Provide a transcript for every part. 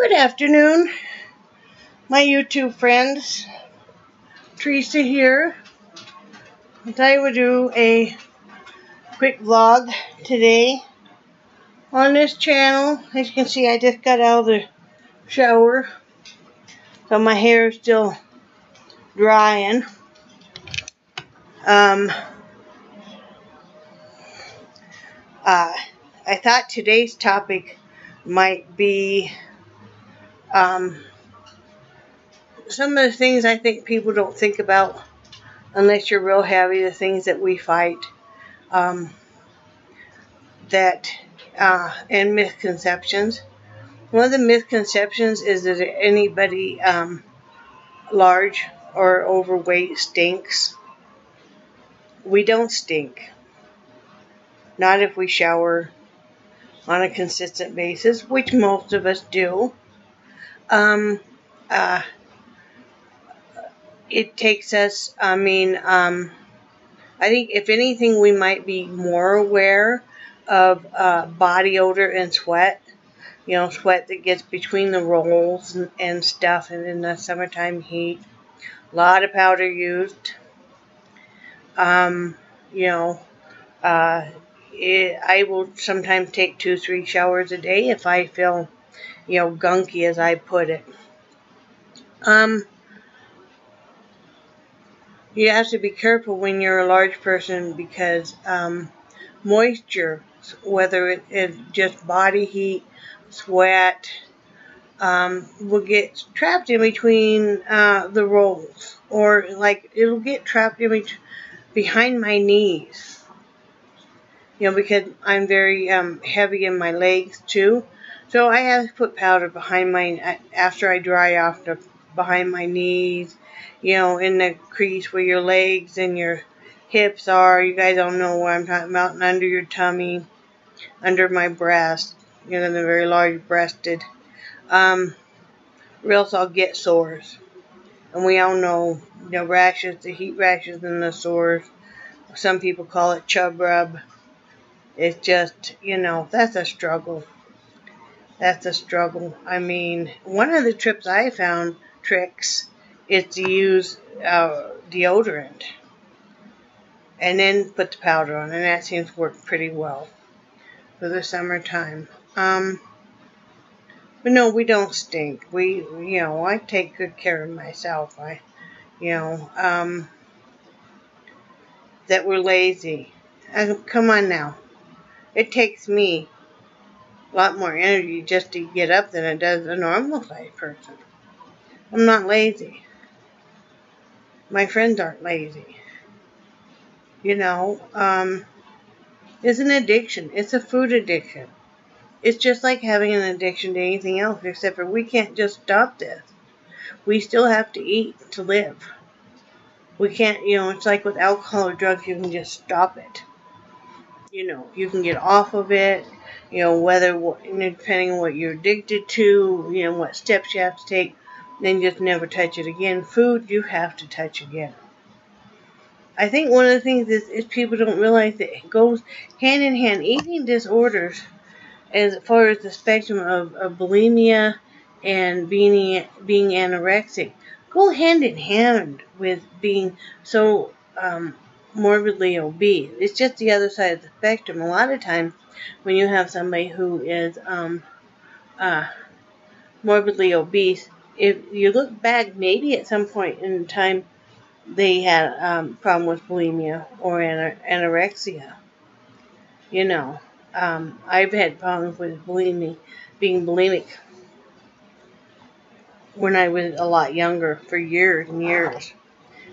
Good afternoon, my YouTube friends. Theresa here. I thought I would do a quick vlog today on this channel. As you can see, I just got out of the shower, so my hair is still drying. I thought today's topic might be some of the things I think people don't think about unless you're real heavy, the things that we fight, and misconceptions. One of the misconceptions is that anybody large or overweight stinks. We don't stink. Not if we shower on a consistent basis, which most of us do. It takes us, I think if anything, we might be more aware of body odor and sweat. You know, sweat that gets between the rolls and stuff, and in the summertime heat. A lot of powder used. I will sometimes take 2-3 showers a day if I feel, gunky, as I put it. You have to be careful when you're a large person because moisture, whether it is just body heat, sweat, will get trapped in between the rolls, or like it'll get trapped in behind my knees. Because I'm very heavy in my legs too, so I have to put powder behind after I dry off behind my knees. In the crease where your legs and your hips are. You guys don't know what I'm talking about. And under your tummy, under my breast. The very large breasted. Or else I'll get sores. And we all know the rashes, the heat rashes and the sores. Some people call it chub rub. It's just, that's a struggle. That's a struggle. One of the tricks is to use deodorant and then put the powder on, and that seems to work pretty well for the summertime. But no, we don't stink. I take good care of myself. That we're lazy. Come on now. It takes me a lot more energy just to get up than it does a normal sized person. I'm not lazy. My friends aren't lazy. It's an addiction. It's a food addiction. It's just like having an addiction to anything else, except for we can't just stop this. We still have to eat to live. We can't, it's like with alcohol or drugs, you can just stop it. You can get off of it, depending on what you're addicted to, what steps you have to take. Then just never touch it again. Food, you have to touch again. I think one of the things is people don't realize that it goes hand in hand. Eating disorders, as far as the spectrum of bulimia and being anorexic, go hand in hand with being so morbidly obese. It's just the other side of the spectrum. A lot of times when you have somebody who is morbidly obese, if you look back, maybe at some point in time they had a problem with bulimia or anorexia. I've had problems with being bulimic when I was a lot younger, for years and years.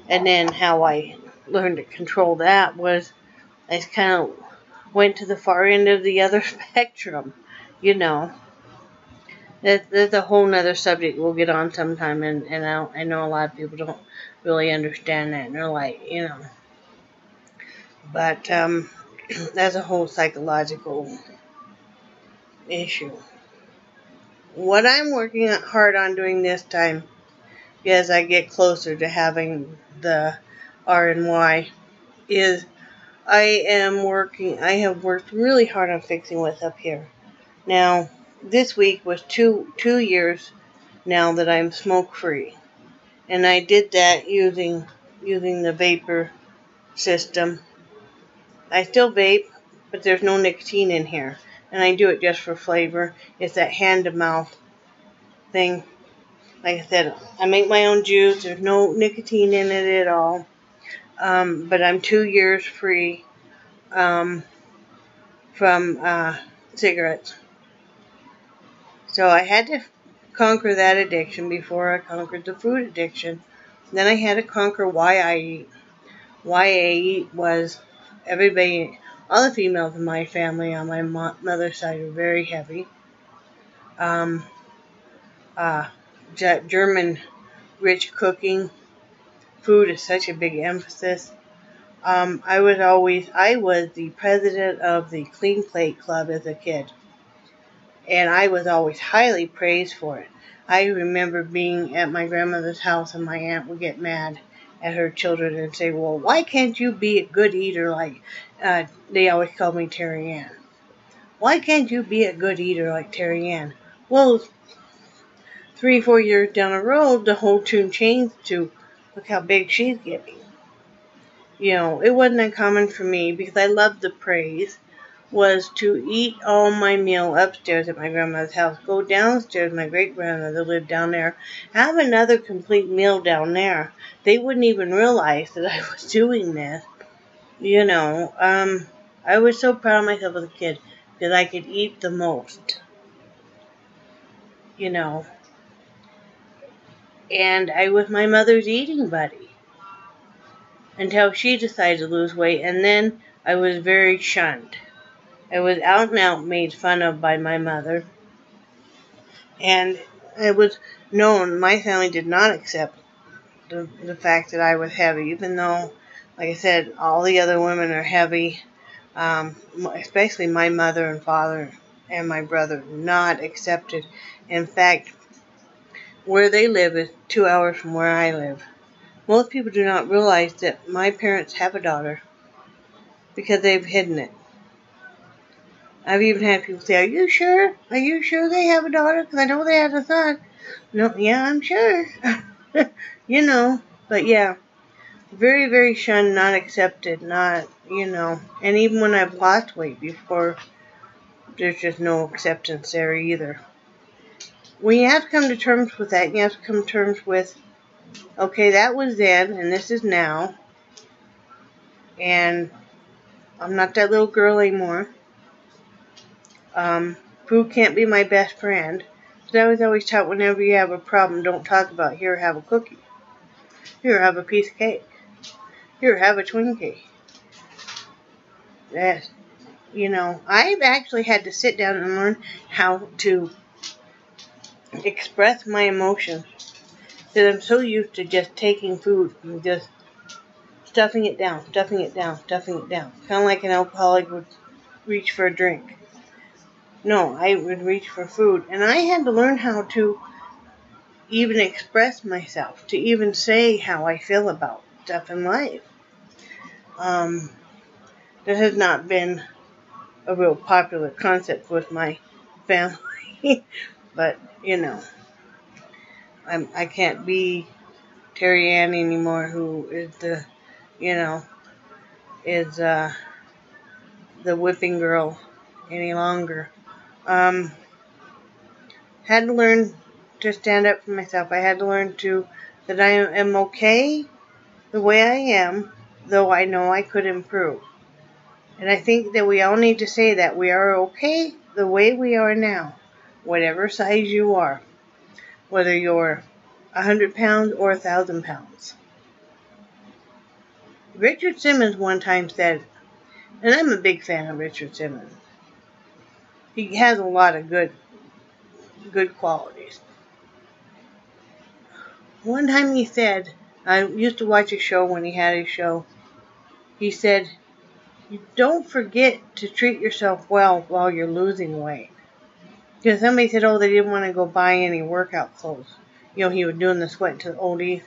And then how I learned to control that was I just kind of went to the far end of the other spectrum. That's a whole nother subject we'll get on sometime, and I know a lot of people don't really understand that, and they're like, but that's a whole psychological issue. What I'm working hard on doing this time, as I get closer to having the RNY, is I have worked really hard on fixing what's up here. Now, this week was two years now that I'm smoke free, and I did that using the vapor system. I still vape, but there's no nicotine in here, and I do it just for flavor. It's that hand to mouth thing. Like I said, I make my own juice. There's no nicotine in it at all. But I'm 2 years free from cigarettes. So I had to conquer that addiction before I conquered the food addiction. Then I had to conquer why I eat. Why I eat was everybody, all the females in my family on my mother's side are very heavy. German rich cooking. Food is such a big emphasis. I was the president of the Clean Plate Club as a kid, and I was always highly praised for it. I remember being at my grandmother's house, and my aunt would get mad at her children and say, well, why can't you be a good eater like, they always called me Terry Ann. Why can't you be a good eater like Terry Ann? Well, 3-4 years down the road, the whole tune changed to, look how big she's getting. You know, it wasn't uncommon for me, because I loved the praise, was to eat all my meal upstairs at my grandmother's house, go downstairs, my great-grandmother lived down there, have another complete meal down there. They wouldn't even realize that I was doing this. You know, I was so proud of myself as a kid, because I could eat the most. You know. And I was my mother's eating buddy until she decided to lose weight, and then I was very shunned. I was out and out made fun of by my mother, and it was known my family did not accept the fact that I was heavy, even though, like I said, all the other women are heavy, especially my mother and father and my brother, not accepted. In fact, where they live is 2 hours from where I live. Most people do not realize that my parents have a daughter because they've hidden it. I've even had people say, are you sure? Are you sure they have a daughter? Because I know they have a son. No, yeah, I'm sure. You know, but yeah, very, very shunned, not accepted, not, you know. And even when I've lost weight before, there's just no acceptance there either. When you have to come to terms with that, you have to come to terms with, okay, that was then, and this is now. And I'm not that little girl anymore. Food can't be my best friend. So I was always taught, whenever you have a problem, don't talk about, here, have a cookie. Here, have a piece of cake. Here, have a Twinkie. Yes. You know, I've actually had to sit down and learn how to express my emotions. Because I'm so used to just taking food and just stuffing it down. Kind of like an alcoholic would reach for a drink. No, I would reach for food. And I had to learn how to even express myself, to even say how I feel about stuff in life. That has not been a real popular concept with my family. But, you know, I can't be Terry Ann anymore, who is the, you know, is the whipping girl any longer. Had to learn to stand up for myself. I had to learn that I am okay the way I am, though I know I could improve. And I think that we all need to say that we are okay the way we are now, whatever size you are, whether you're 100 pounds or 1,000 pounds. Richard Simmons one time said, and I'm a big fan of Richard Simmons. He has a lot of good qualities. One time he said, I used to watch his show when he had his show. He said, you don't forget to treat yourself well while you're losing weight. Because somebody said, oh, they didn't want to go buy any workout clothes. You know, he was doing the Sweat to the Oldies,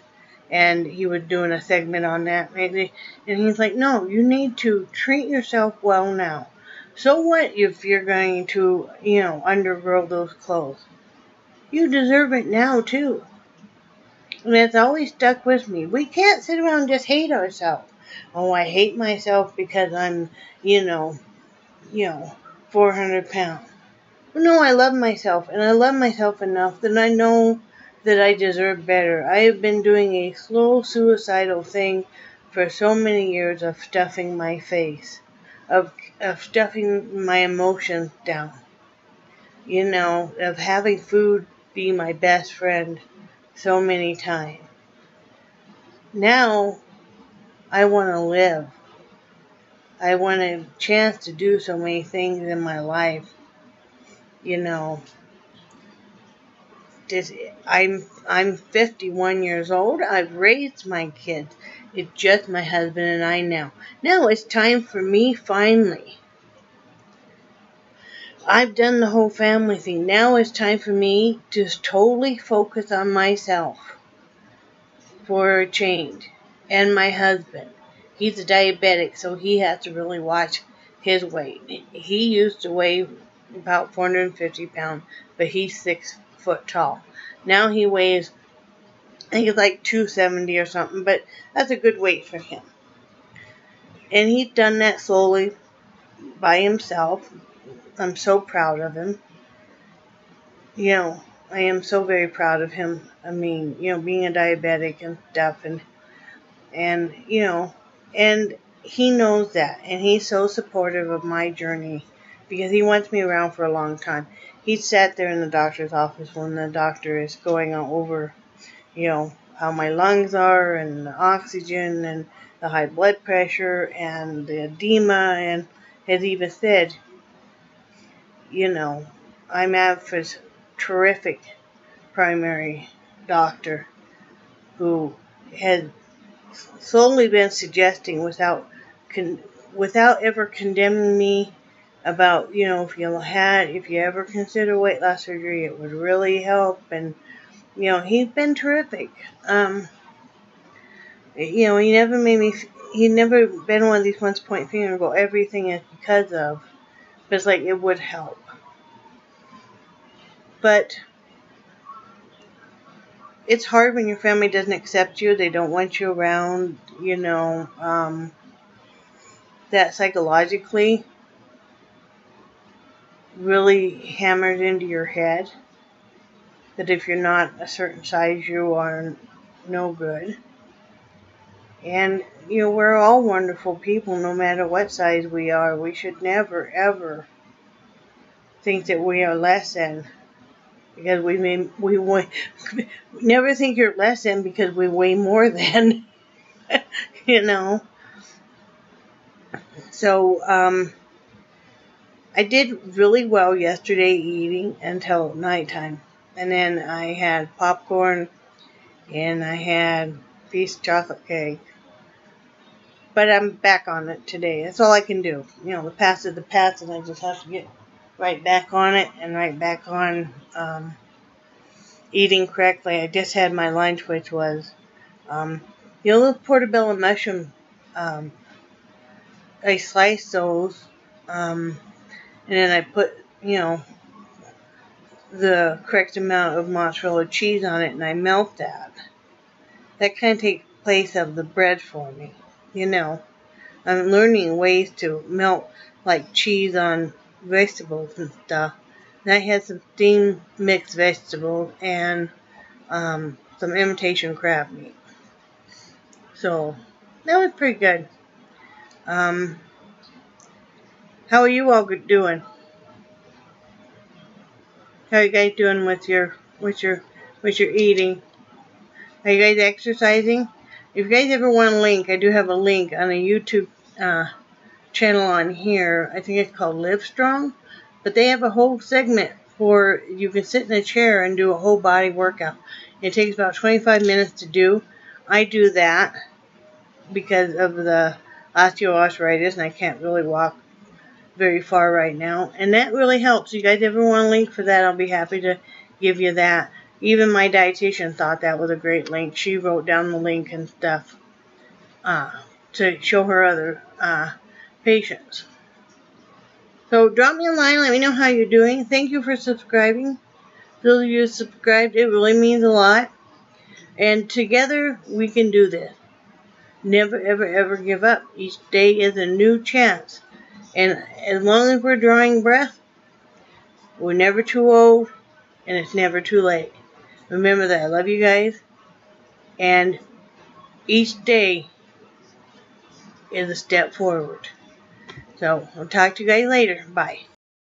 and he was doing a segment on that. And he's like, no, you need to treat yourself well now. So what if you're going to, undergrow those clothes? You deserve it now, too. And it's always stuck with me. We can't sit around and just hate ourselves. Oh, I hate myself because I'm, you know, 400 pounds. No, I love myself, and I love myself enough that I know that I deserve better. I have been doing a slow suicidal thing for so many years of stuffing my face, of stuffing my emotions down, of having food be my best friend so many times. Now, I want to live. I want a chance to do so many things in my life, you know. I'm 51 years old. I've raised my kids. It's just my husband and I now. Now it's time for me finally. I've done the whole family thing. Now it's time for me to totally focus on myself for a change. And my husband. He's a diabetic, so he has to really watch his weight. He used to weigh about 450 pounds, but he's 6 foot tall. Now he weighs, I think it's like 270 or something, but that's a good weight for him. And he's done that slowly by himself. I'm so proud of him. I am so very proud of him. I mean, being a diabetic and stuff, and and he knows that, and he's so supportive of my journey because he wants me around for a long time. He sat there in the doctor's office when the doctor is going over, how my lungs are and the oxygen and the high blood pressure and the edema, and has even said, I'm Advoc's terrific primary doctor who has slowly been suggesting without ever condemning me about, if you ever consider weight loss surgery, it would really help. And, he's been terrific. He never been one of these ones point finger and go, everything is because of, but it's like, it would help. But it's hard when your family doesn't accept you. They don't want you around, that psychologically really hammers into your head that if you're not a certain size, you are no good. And, we're all wonderful people no matter what size we are. We should never, ever think that we are less than because we never think you're less than because we weigh more than, So, I did really well yesterday eating until nighttime. And then I had popcorn and I had a piece of chocolate cake. But I'm back on it today. That's all I can do. The past is the past, and I just have to get right back on it and right back on eating correctly. I just had my lunch, which was, the portobello mushroom. I sliced those, and then I put, the correct amount of mozzarella cheese on it, and I melt that. That kind of takes place of the bread for me, I'm learning ways to melt like cheese on vegetables and stuff. And I had some steamed mixed vegetables and some imitation crab meat. So that was pretty good. How are you all doing? How are you guys doing with your eating? Are you guys exercising? If you guys ever want a link, I do have a link on a YouTube channel on here. I think it's called Live Strong. But they have a whole segment where you can sit in a chair and do a whole body workout. It takes about 25 minutes to do. I do that because of the osteoarthritis, and I can't really walk very far right now. And that really helps. You guys ever want a link for that, I'll be happy to give you that. Even my dietitian thought that was a great link. She wrote down the link and stuff to show her other patients. So drop me a line. Let me know how you're doing. Thank you for subscribing. Those of you who subscribed, it really means a lot. And together we can do this. Never, ever, ever give up. Each day is a new chance. And as long as we're drawing breath, we're never too old, and it's never too late. Remember that. I love you guys. And each day is a step forward. So I'll talk to you guys later. Bye.